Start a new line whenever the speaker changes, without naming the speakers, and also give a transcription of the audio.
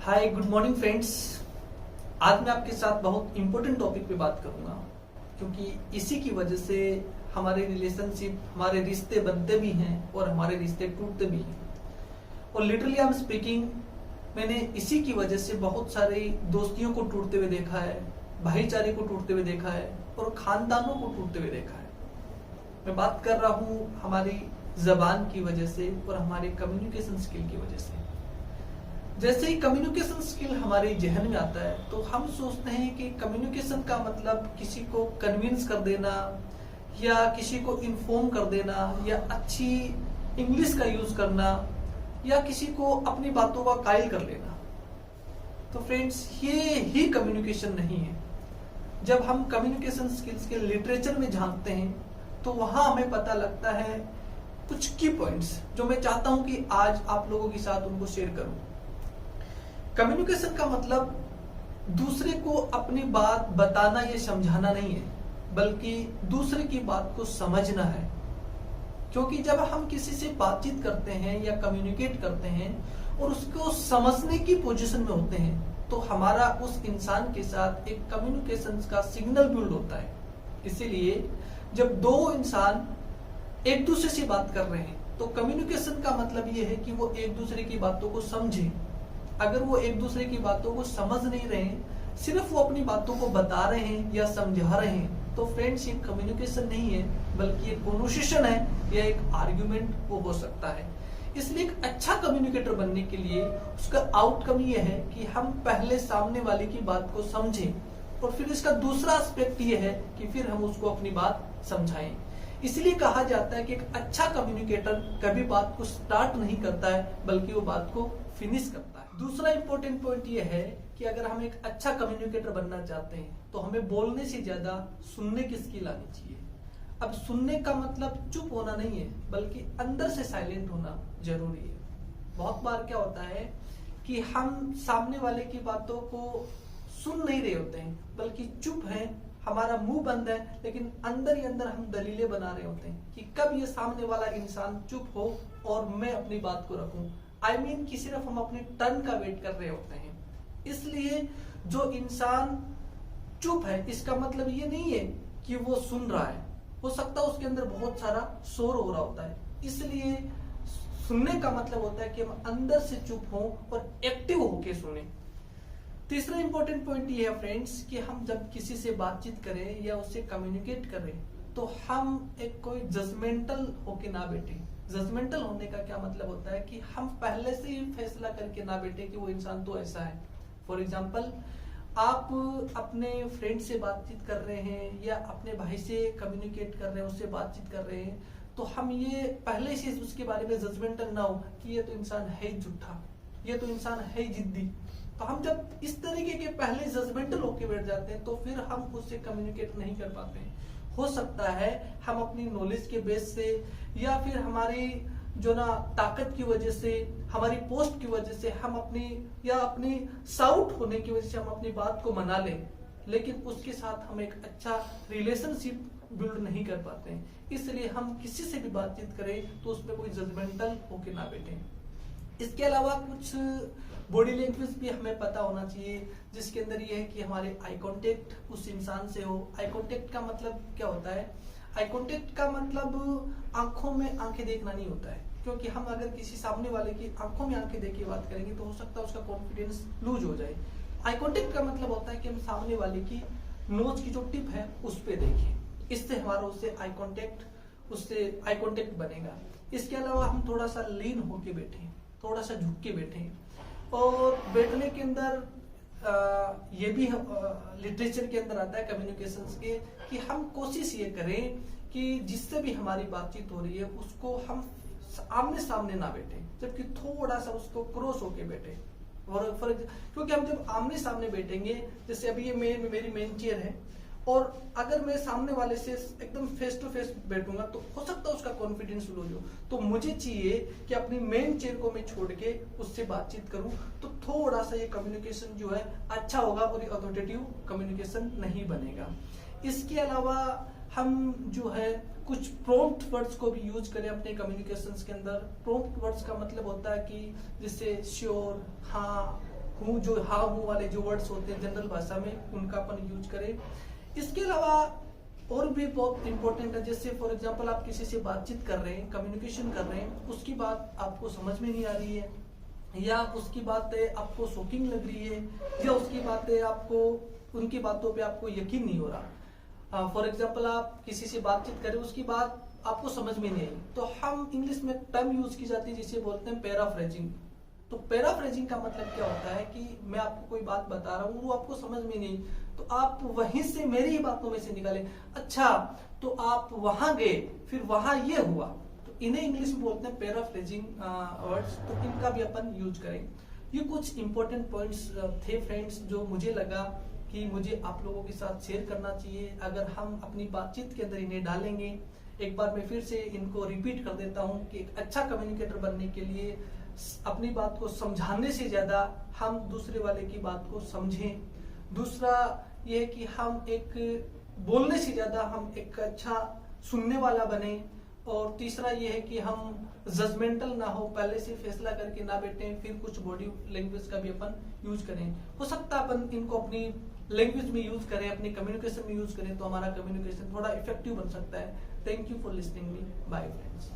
Hi good morning friends. आज मैं आपके साथ बहुत इंपॉर्टेंट टॉपिक पे बात करूंगा, क्योंकि इसी की वजह से हमारे रिलेशनशिप, हमारे रिश्ते बनते भी हैं और हमारे रिश्ते टूटते भी हैं। और लिटरली आई एम स्पीकिंग, मैंने इसी की वजह से बहुत सारी दोस्तियों को टूटते हुए देखा है, भाईचारे को टूटते हुए देखा है और खानदानों को टूटते हुए देखा है। मैं बात कर रहा हूँ हमारी जबान की वजह से और हमारे कम्युनिकेशन स्किल की वजह से। जैसे ही कम्युनिकेशन स्किल हमारे जहन में आता है तो हम सोचते हैं कि कम्युनिकेशन का मतलब किसी को कन्विंस कर देना या किसी को इन्फॉर्म कर देना या अच्छी इंग्लिश का यूज करना या किसी को अपनी बातों का कायल कर लेना। तो फ्रेंड्स, ये ही कम्युनिकेशन नहीं है। जब हम कम्युनिकेशन स्किल्स के लिटरेचर में झांकते हैं तो वहां हमें पता लगता है कुछ की पॉइंट्स जो मैं चाहता हूं कि आज आप लोगों के साथ उनको शेयर करूं। कम्युनिकेशन का मतलब दूसरे को अपनी बात बताना या समझाना नहीं है, बल्कि दूसरे की बात को समझना है। क्योंकि जब हम किसी से बातचीत करते हैं या कम्युनिकेट करते हैं और उसको समझने की पोजीशन में होते हैं तो हमारा उस इंसान के साथ एक कम्युनिकेशन का सिग्नल बिल्ड होता है। इसीलिए जब दो इंसान एक दूसरे से बात कर रहे हैं तो कम्युनिकेशन का मतलब यह है कि वो एक दूसरे की बातों को समझें। अगर वो एक दूसरे की बातों को समझ नहीं रहे, सिर्फ वो अपनी बातों को बता रहे हैं या समझा रहे हैं, तो फ्रेंड्स ये कम्युनिकेशन नहीं है, बल्कि एक कन्वर्सेशन है या एक आर्ग्यूमेंट वो हो सकता है। इसलिए एक अच्छा कम्युनिकेटर बनने के लिए उसका आउटकम ये है कि हम पहले सामने वाले की बात को समझें और फिर इसका दूसरा एस्पेक्ट ये है कि फिर हम उसको अपनी बात समझाएं। इसलिए कहा जाता है कि एक अच्छा कम्युनिकेटर कभी बात को स्टार्ट नहीं करता है, बल्कि वो बात को फिनिश करता है। दूसरा इंपॉर्टेंट पॉइंट ये है कि अगर हम एक अच्छा कम्युनिकेटर बनना चाहते हैं तो हमें बोलने से ज्यादा सुनने की स्किल आनी चाहिए। अब सुनने का मतलब चुप होना नहीं है, बल्कि अंदर से साइलेंट होना जरूरी है। बहुत बार क्या होता है कि हम सामने वाले की बातों को सुन नहीं रहे होते हैं, बल्कि चुप हैं, हमारा मुंह बंद है, लेकिन अंदर ही अंदर हम दलीलें बना रहे होते हैं कि कब ये सामने वाला इंसान चुप हो और मैं अपनी बात को रखूं। I mean कि सिर्फ हम अपने टर्न का वेट कर रहे होते हैं। इसलिए जो इंसान चुप है इसका मतलब ये नहीं है कि वो सुन रहा है, हो सकता है उसके अंदर बहुत सारा शोर हो रहा होता है। इसलिए सुनने का मतलब होता है कि हम अंदर से चुप हों और एक्टिव होके सुने। तीसरा इंपॉर्टेंट पॉइंट ये है फ्रेंड्स कि हम जब किसी से बातचीत करें या उससे कम्युनिकेट करें तो हम एक कोई जजमेंटल होके ना बैठे। जजमेंटल होने का क्या मतलब होता है कि हम पहले से ही फैसला करके ना बैठे कि वो इंसान तो ऐसा है। फॉर एग्जाम्पल, आप अपने फ्रेंड से बातचीत कर रहे हैं या अपने भाई से कम्युनिकेट कर रहे हैं, उससे बातचीत कर रहे हैं, तो हम ये पहले से उसके बारे में जजमेंटल ना हो कि ये तो इंसान है ही झूठा, ये तो इंसान है ही जिद्दी। तो हम जब इस तरीके के पहले जजमेंटल होके बैठ जाते हैं तो फिर हम उससे कम्युनिकेट नहीं कर पाते हैं। हो सकता है हम अपनी नॉलेज के बेस से या फिर हमारी जो ना ताकत की वजह से, हमारी पोस्ट की वजह से हम अपनी साउट होने की वजह से हम अपनी बात को मना लें, लेकिन उसके साथ हम एक अच्छा रिलेशनशिप बिल्ड नहीं कर पाते हैं। इसलिए हम किसी से भी बातचीत करें तो उसमें कोई जजमेंटल होके ना बैठे। इसके अलावा कुछ बॉडी लैंग्वेज भी हमें पता होना चाहिए, जिसके अंदर ये है कि हमारे आई कांटेक्ट उस इंसान से हो। आई कांटेक्ट का मतलब क्या होता है? आई कांटेक्ट का मतलब आंखों में आंखें देखना नहीं होता है, क्योंकि हम अगर किसी सामने वाले की आंखों में आंखें देख के बात करेंगे तो हो सकता है उसका कॉन्फिडेंस लूज हो जाए। आई कांटेक्ट का मतलब होता है कि हम सामने वाले की नोज की जो टिप है उस पर देखें, इससे हमारा उससे आई कांटेक्ट बनेगा। इसके अलावा हम थोड़ा सा लीन होके बैठे, थोड़ा सा झुक के बैठे, और बैठने के अंदर ये भी लिटरेचर के अंदर आता है कम्युनिकेशन के कि हम कोशिश ये करें कि जिससे भी हमारी बातचीत हो रही है उसको हम आमने सामने ना बैठे, जबकि थोड़ा सा उसको क्रॉस होके बैठे। और क्योंकि हम जब आमने सामने बैठेंगे, जैसे अभी ये मेरी मेन चेयर है, और अगर मैं सामने वाले से एकदम फेस टू फेस बैठूंगा तो हो सकता है उसका कॉन्फिडेंस लूज हो। तो मुझे चाहिए कि अपनी मेन चेयर को मैं छोड़ के उससे बातचीत करूं, तो थोड़ा सा ये कम्युनिकेशन जो है अच्छा होगा और ये अथॉरिटेटिव कम्युनिकेशन नहीं बनेगा। इसके अलावा हम जो है कुछ प्रॉम्प्ट वर्ड्स को भी यूज करें अपने कम्युनिकेशंस के अंदर। प्रॉम्प्ट वर्ड्स का मतलब होता है कि जैसे श्योर, हाँ, हूँ जो हाँ हूँ वाले जो वर्ड्स होते हैं जनरल भाषा में, उनका अपन यूज करें। इसके अलावा और भी बहुत इंपॉर्टेंट है, जैसे फॉर एग्जांपल आप किसी से बातचीत कर रहे हैं, कम्युनिकेशन कर रहे हैं, उसकी बात आपको समझ में नहीं आ रही है, या उसकी बातें आपको शॉकिंग लग रही है, या उसकी बातें आपको, उनकी बातों पे आपको यकीन नहीं हो रहा। फॉर एग्जांपल आप किसी से बातचीत करें, उसकी बात आपको समझ में नहीं आई, तो हम इंग्लिश में टर्म यूज की जाती है जिसे बोलते हैं पैराफ्रेजिंग। तो पैराफ्रेजिंग का मतलब क्या होता है कि मैं आपको कोई बात बता रहा हूँ, वो आपको समझ में नहीं, तो आप वहीं से मेरी ही बातों में से निकाले, अच्छा तो आप वहां गए, फिर वहां ये हुआ, तो इन्हें इंग्लिश में बोलते हैं पैराफ्रेजिंग वर्ड्स। तो इनका भी अपन यूज करें। ये कुछ इंपॉर्टेंट पॉइंट्स थे फ्रेंड्स, जो मुझे लगा कि मुझे आप लोगों के साथ शेयर करना चाहिए। अगर हम अपनी बातचीत के अंदर इन्हें डालेंगे, एक बार मैं फिर से इनको रिपीट कर देता हूं कि एक अच्छा कम्युनिकेटर बनने के लिए अपनी बात को समझाने से ज्यादा हम दूसरे वाले की बात को समझें। दूसरा यह है कि हम एक बोलने से ज्यादा हम एक अच्छा सुनने वाला बने। और तीसरा यह है कि हम जजमेंटल ना हो, पहले से फैसला करके ना बैठे, फिर कुछ बॉडी लैंग्वेज का भी अपन यूज करें। हो सकता है अपन इनको अपनी लैंग्वेज में यूज करें, अपनी कम्युनिकेशन में यूज करें, तो हमारा कम्युनिकेशन थोड़ा इफेक्टिव बन सकता है। Thank you for listening me. Bye friends.